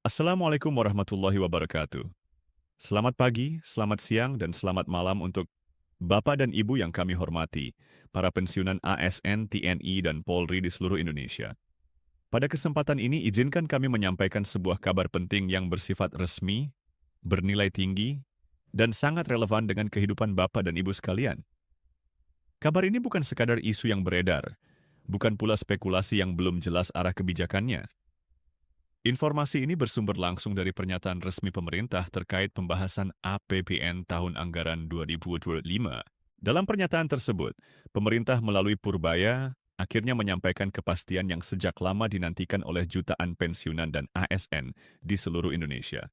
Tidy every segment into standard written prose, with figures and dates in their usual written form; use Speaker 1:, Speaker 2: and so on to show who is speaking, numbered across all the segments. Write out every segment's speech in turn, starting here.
Speaker 1: Assalamualaikum warahmatullahi wabarakatuh. Selamat pagi, selamat siang, dan selamat malam untuk Bapak dan Ibu yang kami hormati, para pensiunan ASN, TNI, dan Polri di seluruh Indonesia. Pada kesempatan ini, izinkan kami menyampaikan sebuah kabar penting yang bersifat resmi, bernilai tinggi, dan sangat relevan dengan kehidupan Bapak dan Ibu sekalian. Kabar ini bukan sekadar isu yang beredar, bukan pula spekulasi yang belum jelas arah kebijakannya. Informasi ini bersumber langsung dari pernyataan resmi pemerintah terkait pembahasan APBN tahun anggaran 2025. Dalam pernyataan tersebut, pemerintah melalui Purbaya akhirnya menyampaikan kepastian yang sejak lama dinantikan oleh jutaan pensiunan dan ASN di seluruh Indonesia.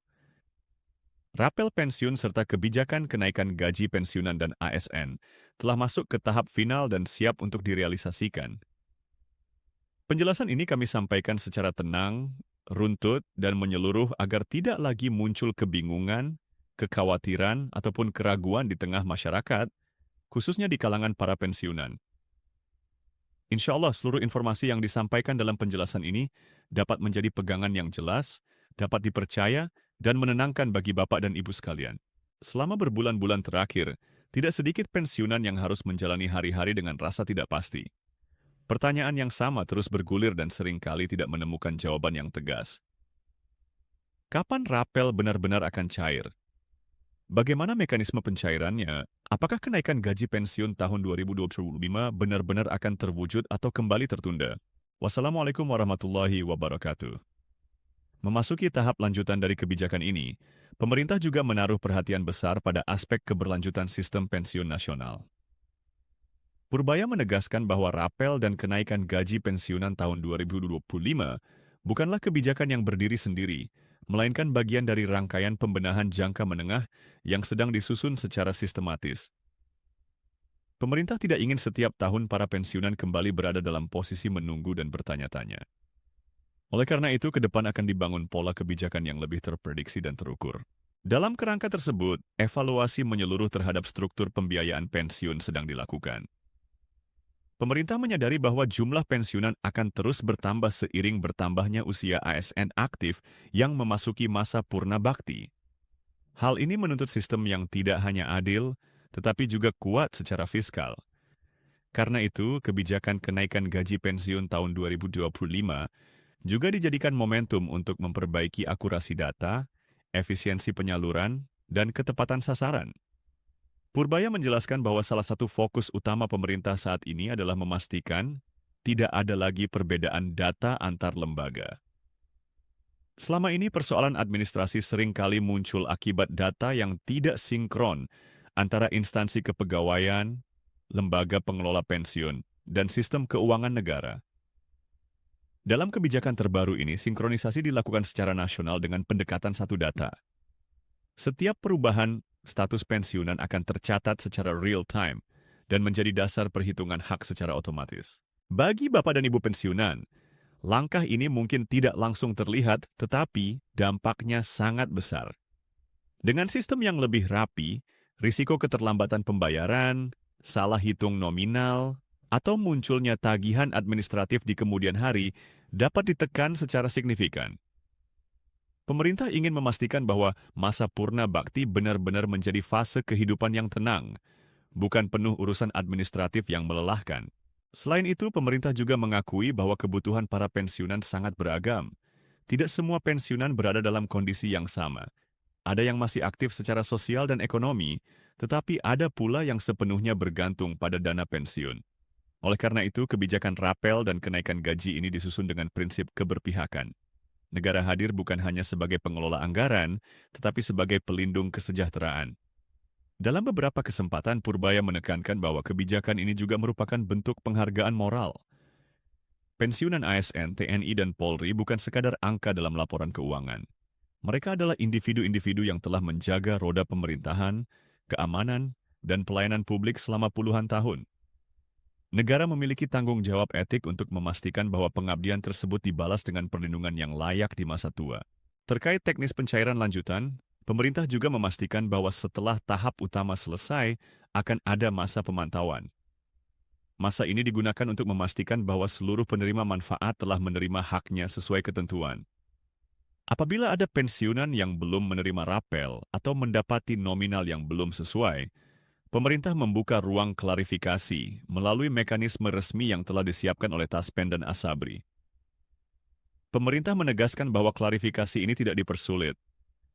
Speaker 1: Rapel pensiun serta kebijakan kenaikan gaji pensiunan dan ASN telah masuk ke tahap final dan siap untuk direalisasikan. Penjelasan ini kami sampaikan secara tenang, runtut, dan menyeluruh agar tidak lagi muncul kebingungan, kekhawatiran, ataupun keraguan di tengah masyarakat, khususnya di kalangan para pensiunan. Insya Allah, seluruh informasi yang disampaikan dalam penjelasan ini dapat menjadi pegangan yang jelas, dapat dipercaya, dan menenangkan bagi Bapak dan Ibu sekalian. Selama berbulan-bulan terakhir, tidak sedikit pensiunan yang harus menjalani hari-hari dengan rasa tidak pasti. Pertanyaan yang sama terus bergulir dan seringkali tidak menemukan jawaban yang tegas. Kapan rapel benar-benar akan cair? Bagaimana mekanisme pencairannya? Apakah kenaikan gaji pensiun tahun 2025 benar-benar akan terwujud atau kembali tertunda? Wassalamualaikum warahmatullahi wabarakatuh. Memasuki tahap lanjutan dari kebijakan ini, pemerintah juga menaruh perhatian besar pada aspek keberlanjutan sistem pensiun nasional. Purbaya menegaskan bahwa rapel dan kenaikan gaji pensiunan tahun 2025 bukanlah kebijakan yang berdiri sendiri, melainkan bagian dari rangkaian pembenahan jangka menengah yang sedang disusun secara sistematis. Pemerintah tidak ingin setiap tahun para pensiunan kembali berada dalam posisi menunggu dan bertanya-tanya. Oleh karena itu, ke depan akan dibangun pola kebijakan yang lebih terprediksi dan terukur. Dalam kerangka tersebut, evaluasi menyeluruh terhadap struktur pembiayaan pensiun sedang dilakukan. Pemerintah menyadari bahwa jumlah pensiunan akan terus bertambah seiring bertambahnya usia ASN aktif yang memasuki masa purna bakti. Hal ini menuntut sistem yang tidak hanya adil, tetapi juga kuat secara fiskal. Karena itu, kebijakan kenaikan gaji pensiun tahun 2025 juga dijadikan momentum untuk memperbaiki akurasi data, efisiensi penyaluran, dan ketepatan sasaran. Purbaya menjelaskan bahwa salah satu fokus utama pemerintah saat ini adalah memastikan tidak ada lagi perbedaan data antar lembaga. Selama ini persoalan administrasi seringkali muncul akibat data yang tidak sinkron antara instansi kepegawaian, lembaga pengelola pensiun, dan sistem keuangan negara. Dalam kebijakan terbaru ini, sinkronisasi dilakukan secara nasional dengan pendekatan satu data. Setiap perubahan status pensiunan akan tercatat secara real-time dan menjadi dasar perhitungan hak secara otomatis. Bagi Bapak dan Ibu pensiunan, langkah ini mungkin tidak langsung terlihat, tetapi dampaknya sangat besar. Dengan sistem yang lebih rapi, risiko keterlambatan pembayaran, salah hitung nominal, atau munculnya tagihan administratif di kemudian hari dapat ditekan secara signifikan. Pemerintah ingin memastikan bahwa masa purna bakti benar-benar menjadi fase kehidupan yang tenang, bukan penuh urusan administratif yang melelahkan. Selain itu, pemerintah juga mengakui bahwa kebutuhan para pensiunan sangat beragam. Tidak semua pensiunan berada dalam kondisi yang sama. Ada yang masih aktif secara sosial dan ekonomi, tetapi ada pula yang sepenuhnya bergantung pada dana pensiun. Oleh karena itu, kebijakan rapel dan kenaikan gaji ini disusun dengan prinsip keberpihakan. Negara hadir bukan hanya sebagai pengelola anggaran, tetapi sebagai pelindung kesejahteraan. Dalam beberapa kesempatan, Purbaya menekankan bahwa kebijakan ini juga merupakan bentuk penghargaan moral. Pensiunan ASN, TNI, dan Polri bukan sekadar angka dalam laporan keuangan. Mereka adalah individu-individu yang telah menjaga roda pemerintahan, keamanan, dan pelayanan publik selama puluhan tahun. Negara memiliki tanggung jawab etik untuk memastikan bahwa pengabdian tersebut dibalas dengan perlindungan yang layak di masa tua. Terkait teknis pencairan lanjutan, pemerintah juga memastikan bahwa setelah tahap utama selesai, akan ada masa pemantauan. Masa ini digunakan untuk memastikan bahwa seluruh penerima manfaat telah menerima haknya sesuai ketentuan. Apabila ada pensiunan yang belum menerima rapel atau mendapati nominal yang belum sesuai, pemerintah membuka ruang klarifikasi melalui mekanisme resmi yang telah disiapkan oleh Taspen dan Asabri. Pemerintah menegaskan bahwa klarifikasi ini tidak dipersulit.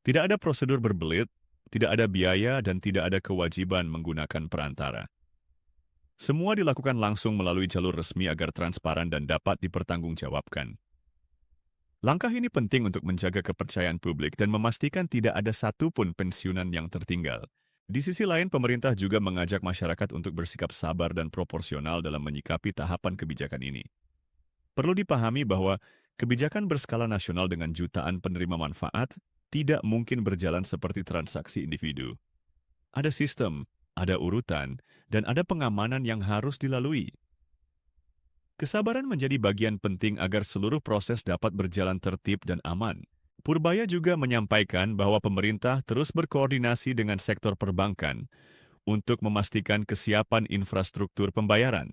Speaker 1: Tidak ada prosedur berbelit, tidak ada biaya, dan tidak ada kewajiban menggunakan perantara. Semua dilakukan langsung melalui jalur resmi agar transparan dan dapat dipertanggungjawabkan. Langkah ini penting untuk menjaga kepercayaan publik dan memastikan tidak ada satupun pensiunan yang tertinggal. Di sisi lain, pemerintah juga mengajak masyarakat untuk bersikap sabar dan proporsional dalam menyikapi tahapan kebijakan ini. Perlu dipahami bahwa kebijakan berskala nasional dengan jutaan penerima manfaat tidak mungkin berjalan seperti transaksi individu. Ada sistem, ada urutan, dan ada pengamanan yang harus dilalui. Kesabaran menjadi bagian penting agar seluruh proses dapat berjalan tertib dan aman. Purbaya juga menyampaikan bahwa pemerintah terus berkoordinasi dengan sektor perbankan untuk memastikan kesiapan infrastruktur pembayaran.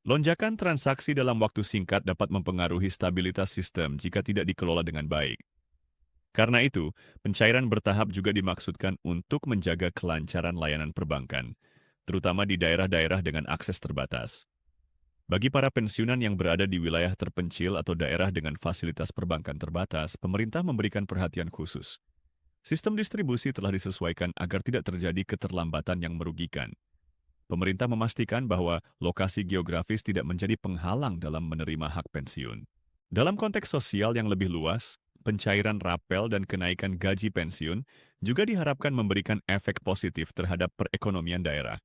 Speaker 1: Lonjakan transaksi dalam waktu singkat dapat mempengaruhi stabilitas sistem jika tidak dikelola dengan baik. Karena itu, pencairan bertahap juga dimaksudkan untuk menjaga kelancaran layanan perbankan, terutama di daerah-daerah dengan akses terbatas. Bagi para pensiunan yang berada di wilayah terpencil atau daerah dengan fasilitas perbankan terbatas, pemerintah memberikan perhatian khusus. Sistem distribusi telah disesuaikan agar tidak terjadi keterlambatan yang merugikan. Pemerintah memastikan bahwa lokasi geografis tidak menjadi penghalang dalam menerima hak pensiun. Dalam konteks sosial yang lebih luas, pencairan rapel dan kenaikan gaji pensiun juga diharapkan memberikan efek positif terhadap perekonomian daerah.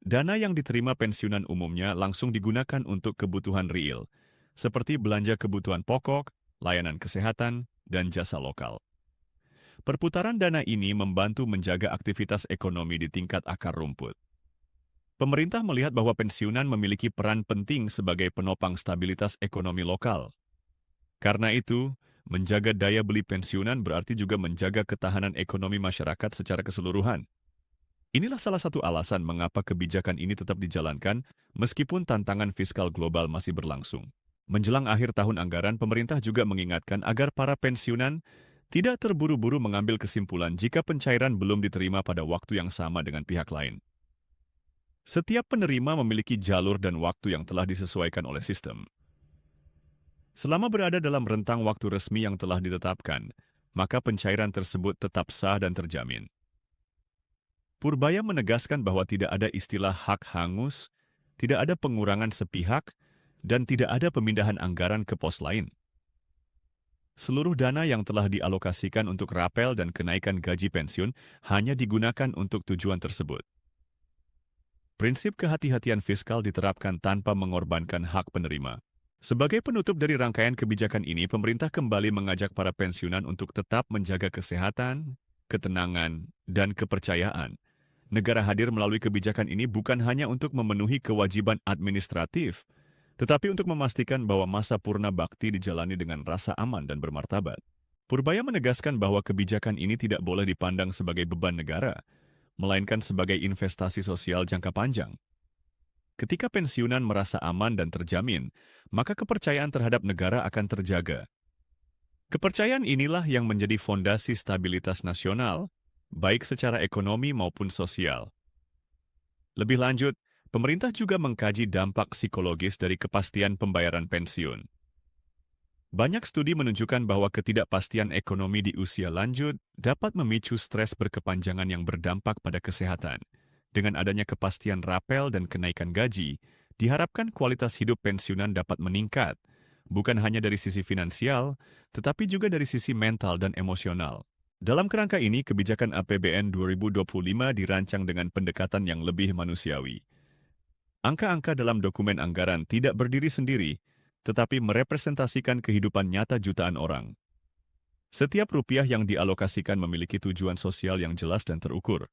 Speaker 1: Dana yang diterima pensiunan umumnya langsung digunakan untuk kebutuhan real, seperti belanja kebutuhan pokok, layanan kesehatan, dan jasa lokal. Perputaran dana ini membantu menjaga aktivitas ekonomi di tingkat akar rumput. Pemerintah melihat bahwa pensiunan memiliki peran penting sebagai penopang stabilitas ekonomi lokal. Karena itu, menjaga daya beli pensiunan berarti juga menjaga ketahanan ekonomi masyarakat secara keseluruhan. Inilah salah satu alasan mengapa kebijakan ini tetap dijalankan meskipun tantangan fiskal global masih berlangsung. Menjelang akhir tahun anggaran, pemerintah juga mengingatkan agar para pensiunan tidak terburu-buru mengambil kesimpulan jika pencairan belum diterima pada waktu yang sama dengan pihak lain. Setiap penerima memiliki jalur dan waktu yang telah disesuaikan oleh sistem. Selama berada dalam rentang waktu resmi yang telah ditetapkan, maka pencairan tersebut tetap sah dan terjamin. Purbaya menegaskan bahwa tidak ada istilah hak hangus, tidak ada pengurangan sepihak, dan tidak ada pemindahan anggaran ke pos lain. Seluruh dana yang telah dialokasikan untuk rapel dan kenaikan gaji pensiun hanya digunakan untuk tujuan tersebut. Prinsip kehati-hatian fiskal diterapkan tanpa mengorbankan hak penerima. Sebagai penutup dari rangkaian kebijakan ini, pemerintah kembali mengajak para pensiunan untuk tetap menjaga kesehatan, ketenangan, dan kepercayaan. Negara hadir melalui kebijakan ini bukan hanya untuk memenuhi kewajiban administratif, tetapi untuk memastikan bahwa masa purna bakti dijalani dengan rasa aman dan bermartabat. Purbaya menegaskan bahwa kebijakan ini tidak boleh dipandang sebagai beban negara, melainkan sebagai investasi sosial jangka panjang. Ketika pensiunan merasa aman dan terjamin, maka kepercayaan terhadap negara akan terjaga. Kepercayaan inilah yang menjadi fondasi stabilitas nasional, baik secara ekonomi maupun sosial. Lebih lanjut, pemerintah juga mengkaji dampak psikologis dari kepastian pembayaran pensiun. Banyak studi menunjukkan bahwa ketidakpastian ekonomi di usia lanjut dapat memicu stres berkepanjangan yang berdampak pada kesehatan. Dengan adanya kepastian rapel dan kenaikan gaji, diharapkan kualitas hidup pensiunan dapat meningkat, bukan hanya dari sisi finansial, tetapi juga dari sisi mental dan emosional. Dalam kerangka ini, kebijakan APBN 2025 dirancang dengan pendekatan yang lebih manusiawi. Angka-angka dalam dokumen anggaran tidak berdiri sendiri, tetapi merepresentasikan kehidupan nyata jutaan orang. Setiap rupiah yang dialokasikan memiliki tujuan sosial yang jelas dan terukur.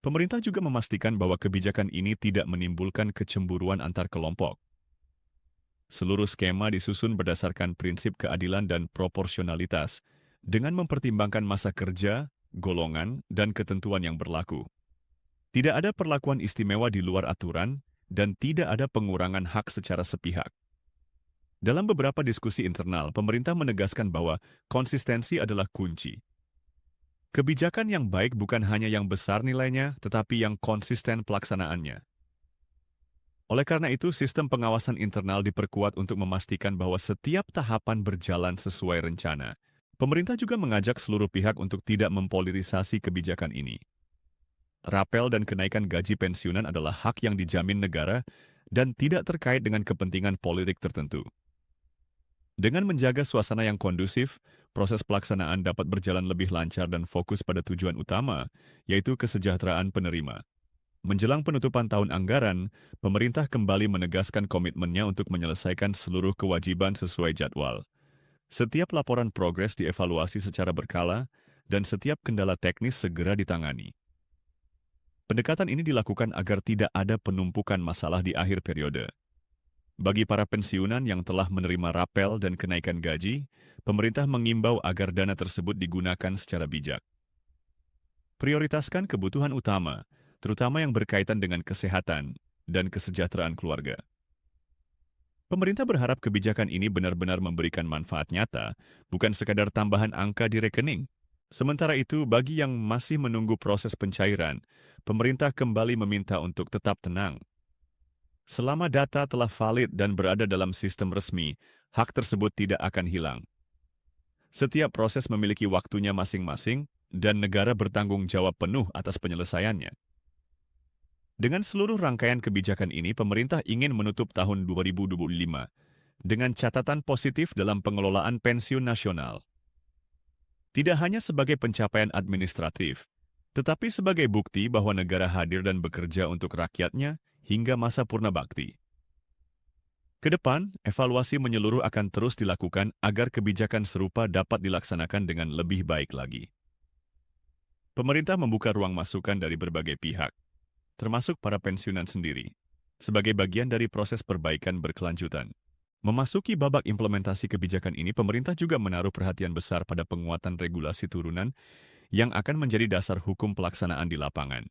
Speaker 1: Pemerintah juga memastikan bahwa kebijakan ini tidak menimbulkan kecemburuan antar kelompok. Seluruh skema disusun berdasarkan prinsip keadilan dan proporsionalitas, dengan mempertimbangkan masa kerja, golongan, dan ketentuan yang berlaku. Tidak ada perlakuan istimewa di luar aturan, dan tidak ada pengurangan hak secara sepihak. Dalam beberapa diskusi internal, pemerintah menegaskan bahwa konsistensi adalah kunci. Kebijakan yang baik bukan hanya yang besar nilainya, tetapi yang konsisten pelaksanaannya. Oleh karena itu, sistem pengawasan internal diperkuat untuk memastikan bahwa setiap tahapan berjalan sesuai rencana. Pemerintah juga mengajak seluruh pihak untuk tidak mempolitisasi kebijakan ini. Rapel dan kenaikan gaji pensiunan adalah hak yang dijamin negara dan tidak terkait dengan kepentingan politik tertentu. Dengan menjaga suasana yang kondusif, proses pelaksanaan dapat berjalan lebih lancar dan fokus pada tujuan utama, yaitu kesejahteraan penerima. Menjelang penutupan tahun anggaran, pemerintah kembali menegaskan komitmennya untuk menyelesaikan seluruh kewajiban sesuai jadwal. Setiap laporan progres dievaluasi secara berkala, dan setiap kendala teknis segera ditangani. Pendekatan ini dilakukan agar tidak ada penumpukan masalah di akhir periode. Bagi para pensiunan yang telah menerima rapel dan kenaikan gaji, pemerintah mengimbau agar dana tersebut digunakan secara bijak. Prioritaskan kebutuhan utama, terutama yang berkaitan dengan kesehatan dan kesejahteraan keluarga. Pemerintah berharap kebijakan ini benar-benar memberikan manfaat nyata, bukan sekadar tambahan angka di rekening. Sementara itu, bagi yang masih menunggu proses pencairan, pemerintah kembali meminta untuk tetap tenang. Selama data telah valid dan berada dalam sistem resmi, hak tersebut tidak akan hilang. Setiap proses memiliki waktunya masing-masing, dan negara bertanggung jawab penuh atas penyelesaiannya. Dengan seluruh rangkaian kebijakan ini, pemerintah ingin menutup tahun 2025 dengan catatan positif dalam pengelolaan pensiun nasional. Tidak hanya sebagai pencapaian administratif, tetapi sebagai bukti bahwa negara hadir dan bekerja untuk rakyatnya hingga masa purna bakti. Kedepan, evaluasi menyeluruh akan terus dilakukan agar kebijakan serupa dapat dilaksanakan dengan lebih baik lagi. Pemerintah membuka ruang masukan dari berbagai pihak, termasuk para pensiunan sendiri, sebagai bagian dari proses perbaikan berkelanjutan. Memasuki babak implementasi kebijakan ini, pemerintah juga menaruh perhatian besar pada penguatan regulasi turunan yang akan menjadi dasar hukum pelaksanaan di lapangan.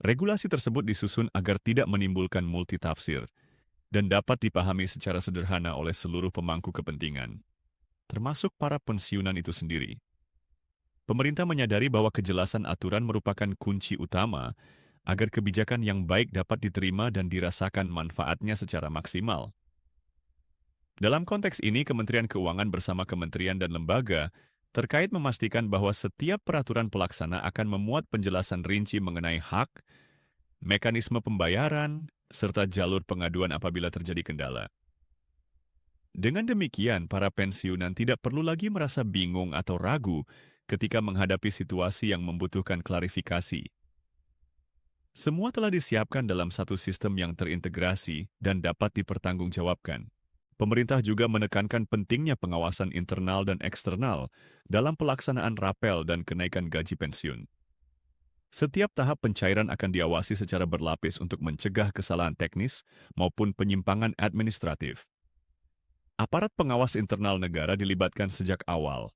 Speaker 1: Regulasi tersebut disusun agar tidak menimbulkan multitafsir dan dapat dipahami secara sederhana oleh seluruh pemangku kepentingan, termasuk para pensiunan itu sendiri. Pemerintah menyadari bahwa kejelasan aturan merupakan kunci utama agar kebijakan yang baik dapat diterima dan dirasakan manfaatnya secara maksimal. Dalam konteks ini, Kementerian Keuangan bersama kementerian dan lembaga terkait memastikan bahwa setiap peraturan pelaksana akan memuat penjelasan rinci mengenai hak, mekanisme pembayaran, serta jalur pengaduan apabila terjadi kendala. Dengan demikian, para pensiunan tidak perlu lagi merasa bingung atau ragu ketika menghadapi situasi yang membutuhkan klarifikasi. Semua telah disiapkan dalam satu sistem yang terintegrasi dan dapat dipertanggungjawabkan. Pemerintah juga menekankan pentingnya pengawasan internal dan eksternal dalam pelaksanaan rapel dan kenaikan gaji pensiun. Setiap tahap pencairan akan diawasi secara berlapis untuk mencegah kesalahan teknis maupun penyimpangan administratif. Aparat pengawas internal negara dilibatkan sejak awal,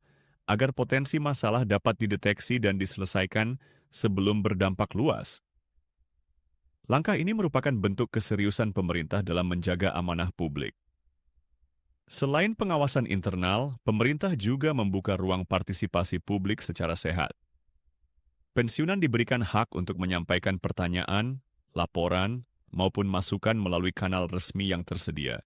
Speaker 1: agar potensi masalah dapat dideteksi dan diselesaikan sebelum berdampak luas. Langkah ini merupakan bentuk keseriusan pemerintah dalam menjaga amanah publik. Selain pengawasan internal, pemerintah juga membuka ruang partisipasi publik secara sehat. Pensiunan diberikan hak untuk menyampaikan pertanyaan, laporan, maupun masukan melalui kanal resmi yang tersedia.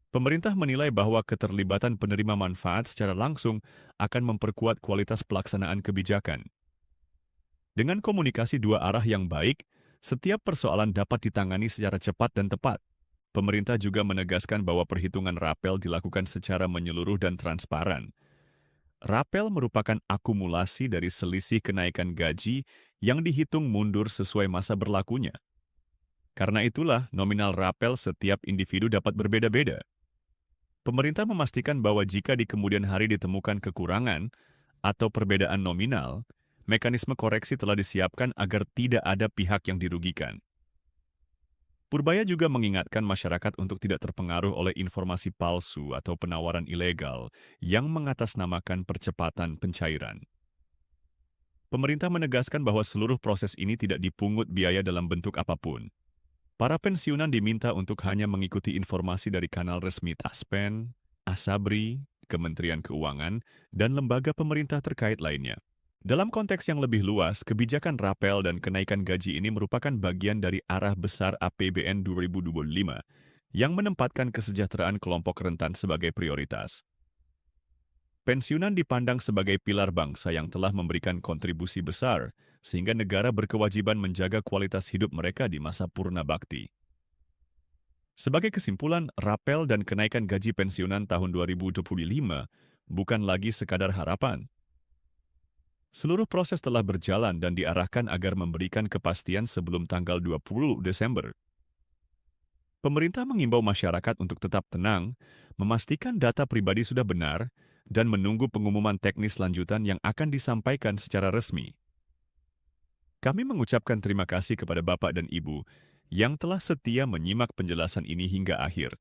Speaker 1: Pemerintah menilai bahwa keterlibatan penerima manfaat secara langsung akan memperkuat kualitas pelaksanaan kebijakan. Dengan komunikasi dua arah yang baik, setiap persoalan dapat ditangani secara cepat dan tepat. Pemerintah juga menegaskan bahwa perhitungan rapel dilakukan secara menyeluruh dan transparan. Rapel merupakan akumulasi dari selisih kenaikan gaji yang dihitung mundur sesuai masa berlakunya. Karena itulah, nominal rapel setiap individu dapat berbeda-beda. Pemerintah memastikan bahwa jika di kemudian hari ditemukan kekurangan atau perbedaan nominal, mekanisme koreksi telah disiapkan agar tidak ada pihak yang dirugikan. Purbaya juga mengingatkan masyarakat untuk tidak terpengaruh oleh informasi palsu atau penawaran ilegal yang mengatasnamakan percepatan pencairan. Pemerintah menegaskan bahwa seluruh proses ini tidak dipungut biaya dalam bentuk apapun. Para pensiunan diminta untuk hanya mengikuti informasi dari kanal resmi Taspen, Asabri, Kementerian Keuangan, dan lembaga pemerintah terkait lainnya. Dalam konteks yang lebih luas, kebijakan rapel dan kenaikan gaji ini merupakan bagian dari arah besar APBN 2025 yang menempatkan kesejahteraan kelompok rentan sebagai prioritas. Pensiunan dipandang sebagai pilar bangsa yang telah memberikan kontribusi besar, sehingga negara berkewajiban menjaga kualitas hidup mereka di masa purna bakti. Sebagai kesimpulan, rapel dan kenaikan gaji pensiunan tahun 2025 bukan lagi sekadar harapan. Seluruh proses telah berjalan dan diarahkan agar memberikan kepastian sebelum tanggal 20 Desember. Pemerintah mengimbau masyarakat untuk tetap tenang, memastikan data pribadi sudah benar, dan menunggu pengumuman teknis lanjutan yang akan disampaikan secara resmi. Kami mengucapkan terima kasih kepada Bapak dan Ibu yang telah setia menyimak penjelasan ini hingga akhir.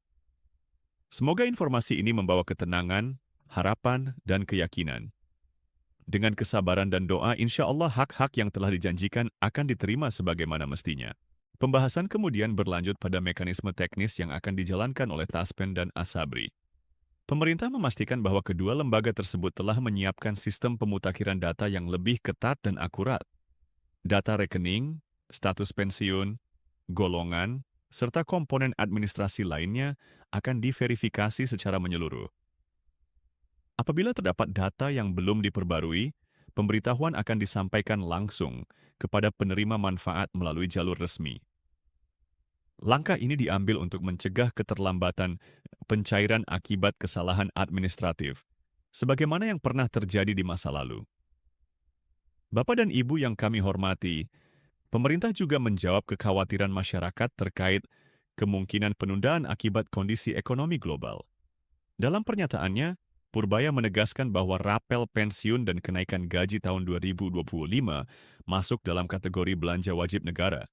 Speaker 1: Semoga informasi ini membawa ketenangan, harapan, dan keyakinan. Dengan kesabaran dan doa, insya Allah hak-hak yang telah dijanjikan akan diterima sebagaimana mestinya. Pembahasan kemudian berlanjut pada mekanisme teknis yang akan dijalankan oleh Taspen dan Asabri. Pemerintah memastikan bahwa kedua lembaga tersebut telah menyiapkan sistem pemutakhiran data yang lebih ketat dan akurat. Data rekening, status pensiun, golongan, serta komponen administrasi lainnya akan diverifikasi secara menyeluruh. Apabila terdapat data yang belum diperbarui, pemberitahuan akan disampaikan langsung kepada penerima manfaat melalui jalur resmi. Langkah ini diambil untuk mencegah keterlambatan pencairan akibat kesalahan administratif, sebagaimana yang pernah terjadi di masa lalu. Bapak dan Ibu yang kami hormati, pemerintah juga menjawab kekhawatiran masyarakat terkait kemungkinan penundaan akibat kondisi ekonomi global. Dalam pernyataannya, Purbaya menegaskan bahwa rapel pensiun dan kenaikan gaji tahun 2025 masuk dalam kategori belanja wajib negara.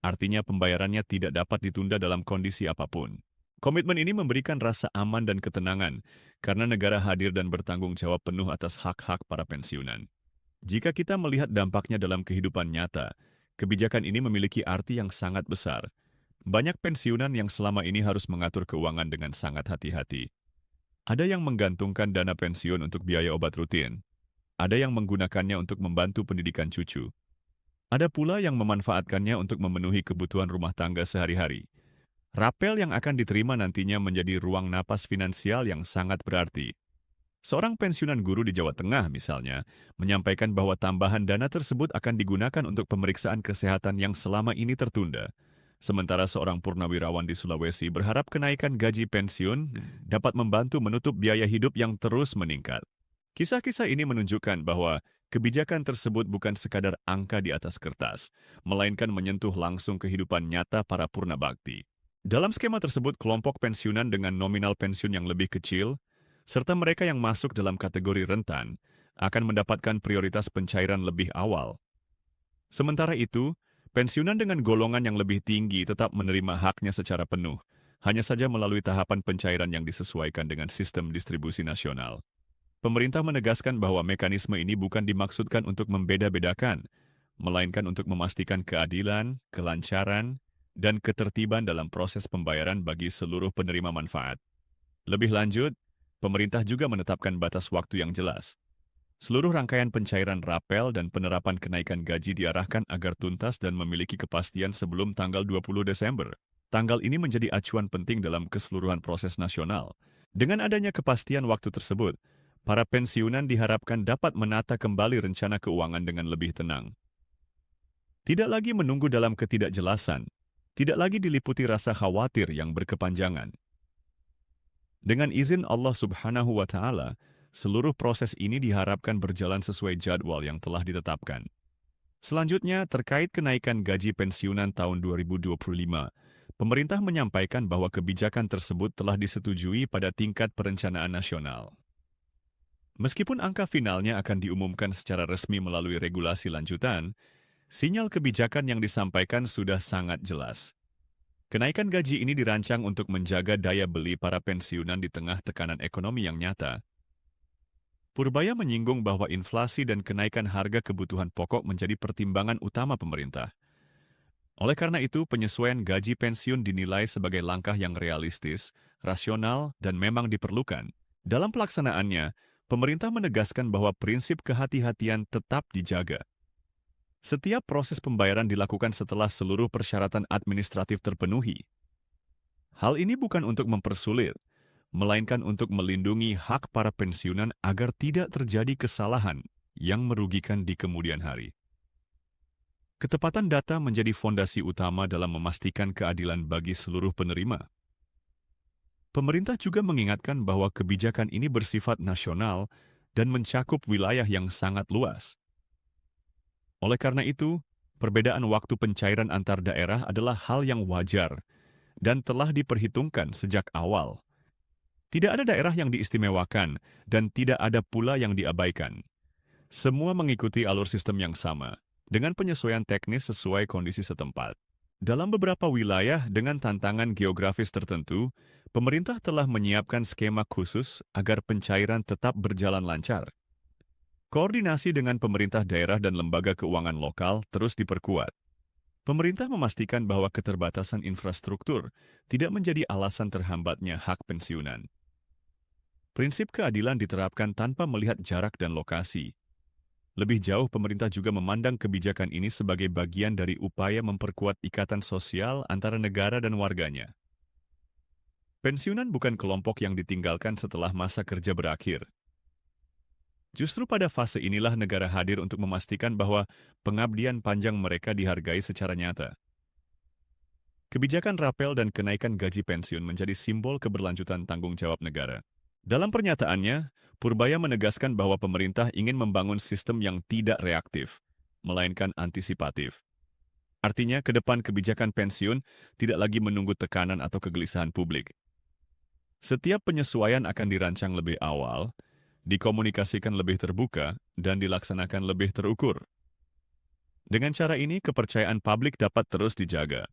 Speaker 1: Artinya pembayarannya tidak dapat ditunda dalam kondisi apapun. Komitmen ini memberikan rasa aman dan ketenangan karena negara hadir dan bertanggung jawab penuh atas hak-hak para pensiunan. Jika kita melihat dampaknya dalam kehidupan nyata, kebijakan ini memiliki arti yang sangat besar. Banyak pensiunan yang selama ini harus mengatur keuangan dengan sangat hati-hati. Ada yang menggantungkan dana pensiun untuk biaya obat rutin. Ada yang menggunakannya untuk membantu pendidikan cucu. Ada pula yang memanfaatkannya untuk memenuhi kebutuhan rumah tangga sehari-hari. Rapel yang akan diterima nantinya menjadi ruang napas finansial yang sangat berarti. Seorang pensiunan guru di Jawa Tengah, misalnya, menyampaikan bahwa tambahan dana tersebut akan digunakan untuk pemeriksaan kesehatan yang selama ini tertunda. Sementara seorang purnawirawan di Sulawesi berharap kenaikan gaji pensiun dapat membantu menutup biaya hidup yang terus meningkat. Kisah-kisah ini menunjukkan bahwa kebijakan tersebut bukan sekadar angka di atas kertas, melainkan menyentuh langsung kehidupan nyata para purna bakti. Dalam skema tersebut, kelompok pensiunan dengan nominal pensiun yang lebih kecil, serta mereka yang masuk dalam kategori rentan, akan mendapatkan prioritas pencairan lebih awal. Sementara itu, pensiunan dengan golongan yang lebih tinggi tetap menerima haknya secara penuh, hanya saja melalui tahapan pencairan yang disesuaikan dengan sistem distribusi nasional. Pemerintah menegaskan bahwa mekanisme ini bukan dimaksudkan untuk membeda-bedakan, melainkan untuk memastikan keadilan, kelancaran, dan ketertiban dalam proses pembayaran bagi seluruh penerima manfaat. Lebih lanjut, pemerintah juga menetapkan batas waktu yang jelas. Seluruh rangkaian pencairan rapel dan penerapan kenaikan gaji diarahkan agar tuntas dan memiliki kepastian sebelum tanggal 20 Desember. Tanggal ini menjadi acuan penting dalam keseluruhan proses nasional. Dengan adanya kepastian waktu tersebut, para pensiunan diharapkan dapat menata kembali rencana keuangan dengan lebih tenang. Tidak lagi menunggu dalam ketidakjelasan, tidak lagi diliputi rasa khawatir yang berkepanjangan. Dengan izin Allah Subhanahu wa Ta'ala, seluruh proses ini diharapkan berjalan sesuai jadwal yang telah ditetapkan. Selanjutnya, terkait kenaikan gaji pensiunan tahun 2025, pemerintah menyampaikan bahwa kebijakan tersebut telah disetujui pada tingkat perencanaan nasional. Meskipun angka finalnya akan diumumkan secara resmi melalui regulasi lanjutan, sinyal kebijakan yang disampaikan sudah sangat jelas. Kenaikan gaji ini dirancang untuk menjaga daya beli para pensiunan di tengah tekanan ekonomi yang nyata. Purbaya menyinggung bahwa inflasi dan kenaikan harga kebutuhan pokok menjadi pertimbangan utama pemerintah. Oleh karena itu, penyesuaian gaji pensiun dinilai sebagai langkah yang realistis, rasional, dan memang diperlukan. Dalam pelaksanaannya, pemerintah menegaskan bahwa prinsip kehati-hatian tetap dijaga. Setiap proses pembayaran dilakukan setelah seluruh persyaratan administratif terpenuhi. Hal ini bukan untuk mempersulit, melainkan untuk melindungi hak para pensiunan agar tidak terjadi kesalahan yang merugikan di kemudian hari. Ketepatan data menjadi fondasi utama dalam memastikan keadilan bagi seluruh penerima. Pemerintah juga mengingatkan bahwa kebijakan ini bersifat nasional dan mencakup wilayah yang sangat luas. Oleh karena itu, perbedaan waktu pencairan antar daerah adalah hal yang wajar dan telah diperhitungkan sejak awal. Tidak ada daerah yang diistimewakan dan tidak ada pula yang diabaikan. Semua mengikuti alur sistem yang sama, dengan penyesuaian teknis sesuai kondisi setempat. Dalam beberapa wilayah dengan tantangan geografis tertentu, pemerintah telah menyiapkan skema khusus agar pencairan tetap berjalan lancar. Koordinasi dengan pemerintah daerah dan lembaga keuangan lokal terus diperkuat. Pemerintah memastikan bahwa keterbatasan infrastruktur tidak menjadi alasan terhambatnya hak pensiunan. Prinsip keadilan diterapkan tanpa melihat jarak dan lokasi. Lebih jauh, pemerintah juga memandang kebijakan ini sebagai bagian dari upaya memperkuat ikatan sosial antara negara dan warganya. Pensiunan bukan kelompok yang ditinggalkan setelah masa kerja berakhir. Justru pada fase inilah negara hadir untuk memastikan bahwa pengabdian panjang mereka dihargai secara nyata. Kebijakan rapel dan kenaikan gaji pensiun menjadi simbol keberlanjutan tanggung jawab negara. Dalam pernyataannya, Purbaya menegaskan bahwa pemerintah ingin membangun sistem yang tidak reaktif, melainkan antisipatif. Artinya, ke depan kebijakan pensiun tidak lagi menunggu tekanan atau kegelisahan publik. Setiap penyesuaian akan dirancang lebih awal, dikomunikasikan lebih terbuka, dan dilaksanakan lebih terukur. Dengan cara ini, kepercayaan publik dapat terus dijaga.